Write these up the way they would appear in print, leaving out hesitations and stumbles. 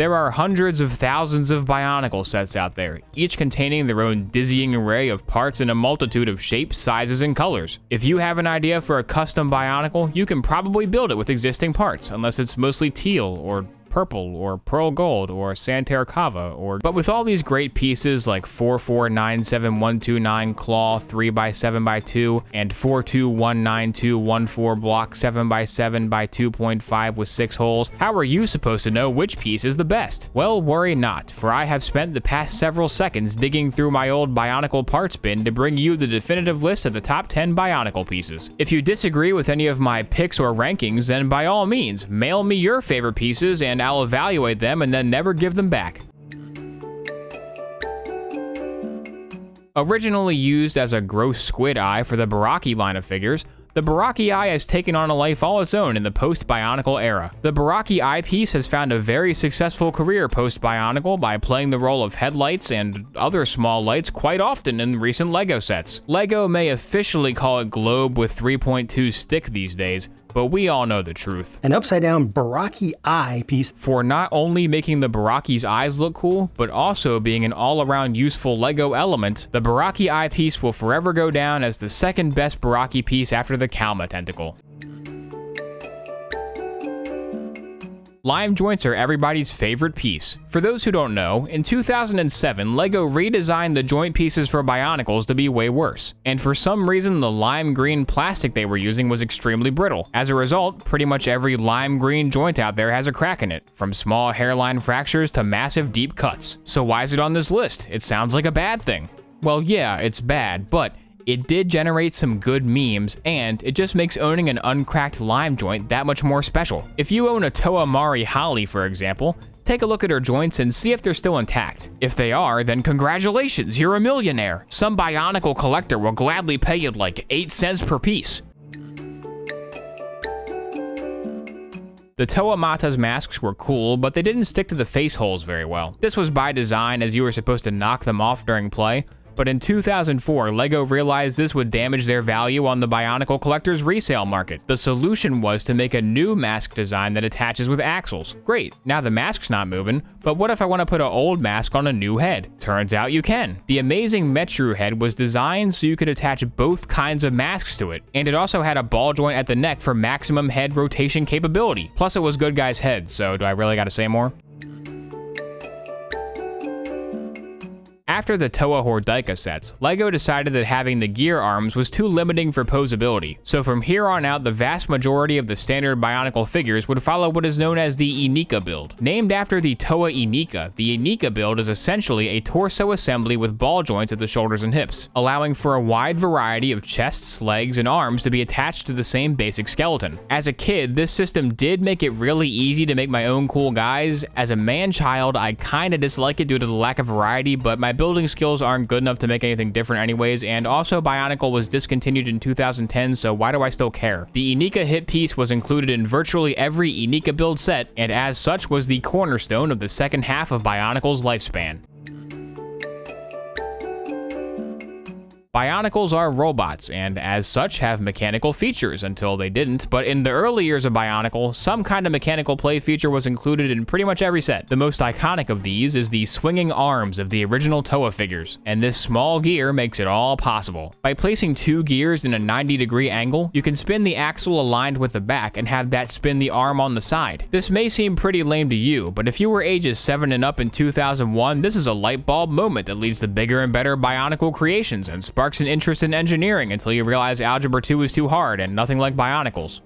There are hundreds of thousands of Bionicle sets out there, each containing their own dizzying array of parts in a multitude of shapes, sizes, and colors. If you have an idea for a custom Bionicle, you can probably build it with existing parts, unless it's mostly teal or purple or pearl gold or Santerre Cava but with all these great pieces like 4497129 claw 3x7x2 and 4219214 block 7x7 by 2.5 with 6 holes, how are you supposed to know which piece is the best? Well, worry not, for I have spent the past several seconds digging through my old Bionicle parts bin to bring you the definitive list of the top 10 Bionicle pieces. If you disagree with any of my picks or rankings, then by all means, mail me your favorite pieces and I'll evaluate them and then never give them back. Originally used as a gross squid eye for the Baraki line of figures, the Baraki Eye has taken on a life all its own in the post-Bionicle era. The Baraki Eye piece has found a very successful career post-Bionicle by playing the role of headlights and other small lights quite often in recent LEGO sets. LEGO may officially call it globe with 3.2 stick these days, but we all know the truth. An upside-down Baraki Eye piece for not only making the Baraki's eyes look cool, but also being an all-around useful LEGO element, the Baraki Eye piece will forever go down as the second best Baraki piece after the Kalma tentacle. Lime joints are everybody's favorite piece. For those who don't know, in 2007, LEGO redesigned the joint pieces for Bionicles to be way worse, and for some reason the lime green plastic they were using was extremely brittle. As a result, pretty much every lime green joint out there has a crack in it, from small hairline fractures to massive deep cuts. So why is it on this list? It sounds like a bad thing. Well, yeah, it's bad, but it did generate some good memes, and it just makes owning an uncracked lime joint that much more special. If you own a Toa Mari Holly, for example, take a look at her joints and see if they're still intact. If they are, then congratulations, you're a millionaire. Some Bionicle collector will gladly pay you like 8 cents per piece. The Toa Mata's masks were cool, but they didn't stick to the face holes very well. This was by design, as you were supposed to knock them off during play, but in 2004, LEGO realized this would damage their value on the Bionicle collector's resale market. The solution was to make a new mask design that attaches with axles. Great, now the mask's not moving, but what if I want to put an old mask on a new head? Turns out you can. The amazing Metru head was designed so you could attach both kinds of masks to it, and it also had a ball joint at the neck for maximum head rotation capability. Plus it was good guy's head, so do I really gotta say more? After the Toa Hordeika sets, LEGO decided that having the gear arms was too limiting for posability, so from here on out the vast majority of the standard Bionicle figures would follow what is known as the Inika build. Named after the Toa Inika, the Inika build is essentially a torso assembly with ball joints at the shoulders and hips, allowing for a wide variety of chests, legs, and arms to be attached to the same basic skeleton. As a kid, this system did make it really easy to make my own cool guys. As a man-child, I kinda dislike it due to the lack of variety, but my building skills aren't good enough to make anything different anyways, and also Bionicle was discontinued in 2010, so why do I still care? The Inika hit piece was included in virtually every Inika build set, and as such was the cornerstone of the second half of Bionicle's lifespan. Bionicles are robots, and as such have mechanical features until they didn't, but in the early years of Bionicle, some kind of mechanical play feature was included in pretty much every set. The most iconic of these is the swinging arms of the original Toa figures, and this small gear makes it all possible. By placing 2 gears in a 90-degree angle, you can spin the axle aligned with the back and have that spin the arm on the side. This may seem pretty lame to you, but if you were ages 7 and up in 2001, this is a light bulb moment that leads to bigger and better Bionicle creations and sparks an interest in engineering until you realize Algebra 2 is too hard and nothing like Bionicles.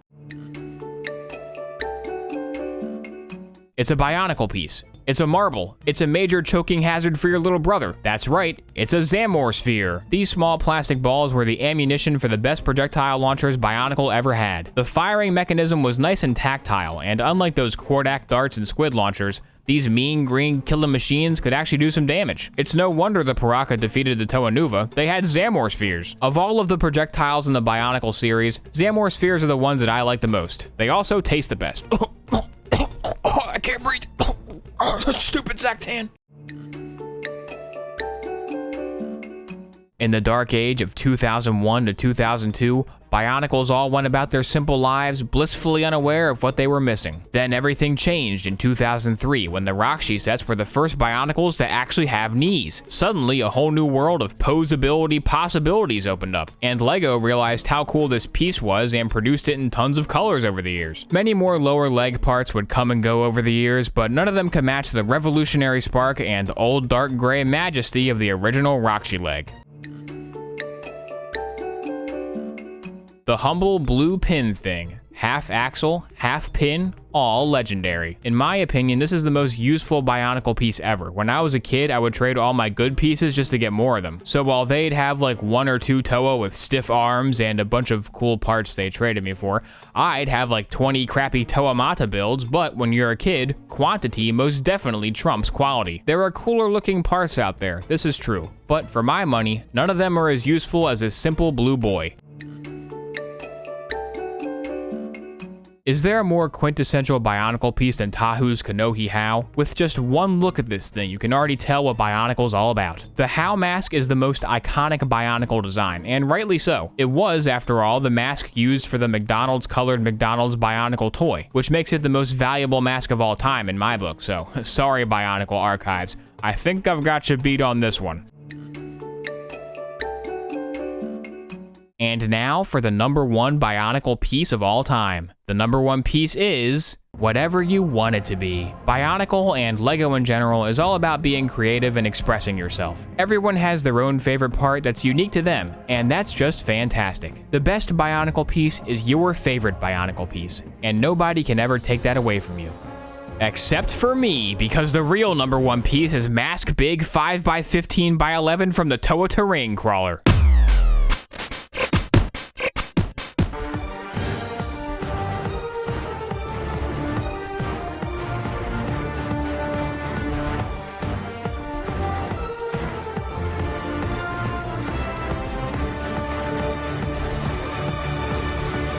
It's a Bionicle piece. It's a marble. It's a major choking hazard for your little brother. That's right, it's a Zamor Sphere. These small plastic balls were the ammunition for the best projectile launchers Bionicle ever had. The firing mechanism was nice and tactile, and unlike those Kordak darts and squid launchers, these mean green killing machines could actually do some damage. It's no wonder the Paraka defeated the Toa Nuva. They had Zamor Spheres. Of all of the projectiles in the Bionicle series, Zamor Spheres are the ones that I like the most. They also taste the best. I can't breathe. Stupid Zactan. In the dark age of 2001 to 2002, Bionicles all went about their simple lives blissfully unaware of what they were missing. Then everything changed in 2003 when the Rakshi sets were the first Bionicles to actually have knees. Suddenly, a whole new world of posability possibilities opened up, and LEGO realized how cool this piece was and produced it in tons of colors over the years. Many more lower leg parts would come and go over the years, but none of them could match the revolutionary spark and old dark gray majesty of the original Rakshi leg. The humble blue pin thing. Half axle, half pin, all legendary. In my opinion, this is the most useful Bionicle piece ever. When I was a kid, I would trade all my good pieces just to get more of them. So while they'd have like 1 or 2 Toa with stiff arms and a bunch of cool parts they traded me for, I'd have like 20 crappy Toa Mata builds, but when you're a kid, quantity most definitely trumps quality. There are cooler looking parts out there, this is true. But for my money, none of them are as useful as this simple blue boy. Is there a more quintessential Bionicle piece than Tahu's Kanohi How? With just one look at this thing, you can already tell what Bionicle's all about. The How mask is the most iconic Bionicle design, and rightly so. It was, after all, the mask used for the McDonald's colored McDonald's Bionicle toy, which makes it the most valuable mask of all time in my book, so sorry Bionicle archives. I think I've got you beat on this one. And now for the #1 Bionicle piece of all time. The #1 piece is whatever you want it to be. Bionicle and LEGO in general is all about being creative and expressing yourself. Everyone has their own favorite part that's unique to them, and that's just fantastic. The best Bionicle piece is your favorite Bionicle piece, and nobody can ever take that away from you. Except for me, because the real #1 piece is Mask Big 5x15x11 from the Toa Terrain Crawler.